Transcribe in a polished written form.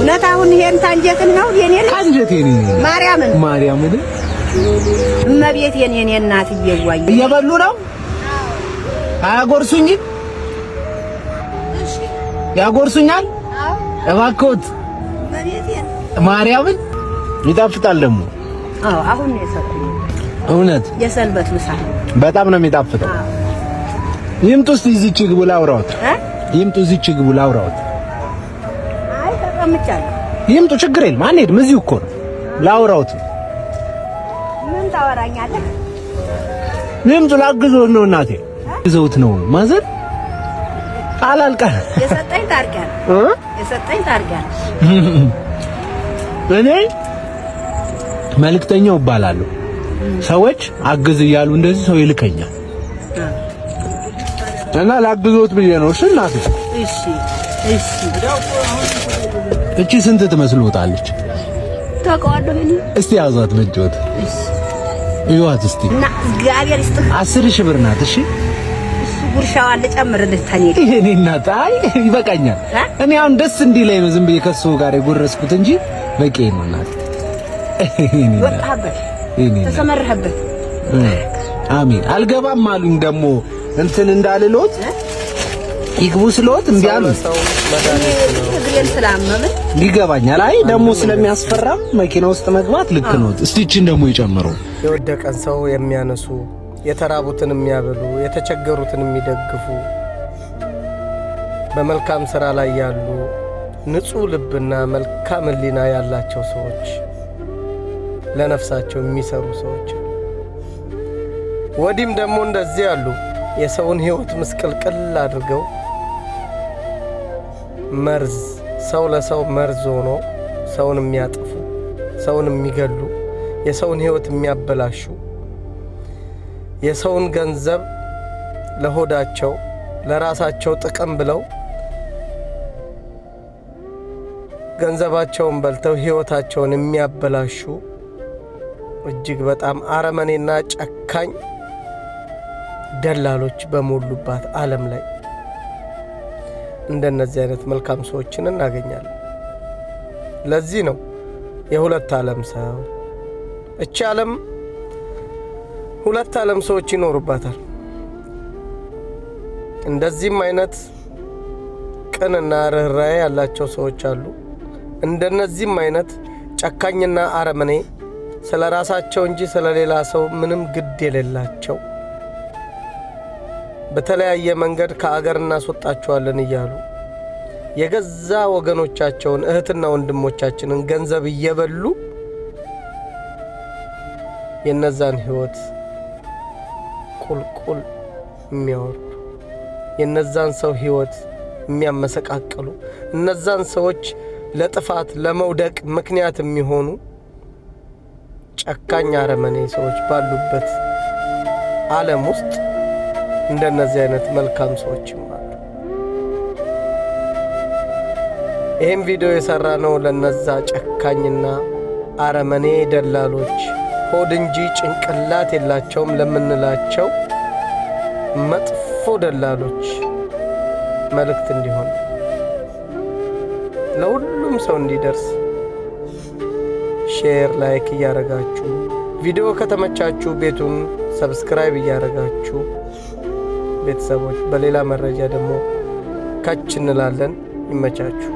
ለታውን ይሄን ታንጀትን ነው የኔ ታንጀት የኔ ማርያምን እመቤት የኔ እናት እየዋይ እየበሉ ነው አያጎርሱኝ ያጎርሱኛል እባክዎት ማርያምን ይጣፍጣል ደግሞ አሁን ነው የሰጠኝ እውነት የሰንበት ምሳ በጣም ነው የሚጣፍጠው ይምጡ እስቲ እዚህ ግቡ ላውራዎት ይምጡ እዚህ ግቡ ላውራዎት አይ ተቀምጫለሁ ይምጡ ችግር የለም አንሄድም እዚሁ እኮ ነው ላውራዎት ምን ታወራኛለህ ይምጡ ላግዞት ነው እናቴ ይዘውት ነው ማዘር አላልቃ የሰጠኝ ታርቂያ እኔ መልእክተኛው እባላለሁ ሰዎች አግዝ እያሉ እንደዚህ ሰው ይልከኛል እና ላግዞት ብዬ ነው እሺ እናቴ እሺ እቺ ስንት ትመስሎታለች ታውቀዋለህ እኔ እስቲ ያዟት በእጆት ይዋት እስቲ እና እግዚአብሔር ይስጥህ 10,000 ብር ናት እሺ ጉርሻዋን ልጨምርልህ ታኔ እኔ እናት አይ ይበቃኛል እኔ አሁን ደስ እንዲለኝ ነው ዝም ብዬ ከሱ ጋር የጎረስኩት እንጂ በቂ ነው እናት ወጣህበት ተሰመረህበት አሜን አልገባም አሉኝ ደግሞ እንትን እንዳልሎት ይግቡ ስለዎት እንዴ አሉ እግሬን ስላመመኝ ይገባኛል አይ ደግሞ ስለሚያስፈራም መኪና ውስጥ መግባት ልክ ነው እስቲ እቺን ደግሞ ይጨምሩ የወደቀን ሰው የሚያነሱ የተራቡትን የሚያበሉ የተቸገሩትን የሚደግፉ በመልካም ሥራ ላይ ያሉ ንጹህ ልብና መልካም ሕሊና ያላቸው ሰዎች ለነፍሳቸው የሚሰሩ ሰዎች ወዲም ደግሞ እንደዚህ ያሉ የሰውን ሕይወት ምስቅልቅል አድርገው መርዝ ሰው ለሰው መርዝ ሆኖ ሰውን የሚያጠፉ ሰውን የሚገሉ የሰውን ሕይወት የሚያበላሹ የሰውን ገንዘብ ለሆዳቸው ለራሳቸው ጥቅም ብለው ገንዘባቸውን በልተው ሕይወታቸውን የሚያበላሹ እጅግ በጣም አረመኔና ጨካኝ ደላሎች በሞሉባት ዓለም ላይ እንደነዚህ አይነት መልካም ሰዎችን እናገኛለን። ለዚህ ነው የሁለት ዓለም ሰው እቺ ዓለም ሁለት ዓለም ሰዎች ይኖሩባታል። እንደዚህም አይነት ቅንና ርህራሄ ያላቸው ሰዎች አሉ። እንደነዚህም አይነት ጨካኝና አረመኔ ስለራሳቸው እንጂ ስለሌላ ሰው ምንም ግድ የሌላቸው በተለያየ መንገድ ከአገር እናስወጣቸዋለን እያሉ የገዛ ወገኖቻቸውን እህትና ወንድሞቻችንን ገንዘብ እየበሉ የነዛን ሕይወት ቁልቁል የሚያወርዱ የነዛን ሰው ሕይወት የሚያመሰቃቅሉ እነዛን ሰዎች ለጥፋት ለመውደቅ ምክንያት የሚሆኑ ጨካኝ አረመኔ ሰዎች ባሉበት ዓለም ውስጥ እንደነዚህ አይነት መልካም ሰዎችም አሉ። ይህም ቪዲዮ የሰራነው ለነዛ ጨካኝና አረመኔ ደላሎች ሆድ እንጂ ጭንቅላት የላቸውም ለምንላቸው መጥፎ ደላሎች መልእክት እንዲሆን ለሁሉም ሰው እንዲደርስ ሼር ላይክ እያረጋችሁ ቪዲዮ ከተመቻችሁ ቤቱን ሰብስክራይብ እያረጋችሁ ቤተሰቦች በሌላ መረጃ ደግሞ ካች እንላለን። ይመቻችሁ።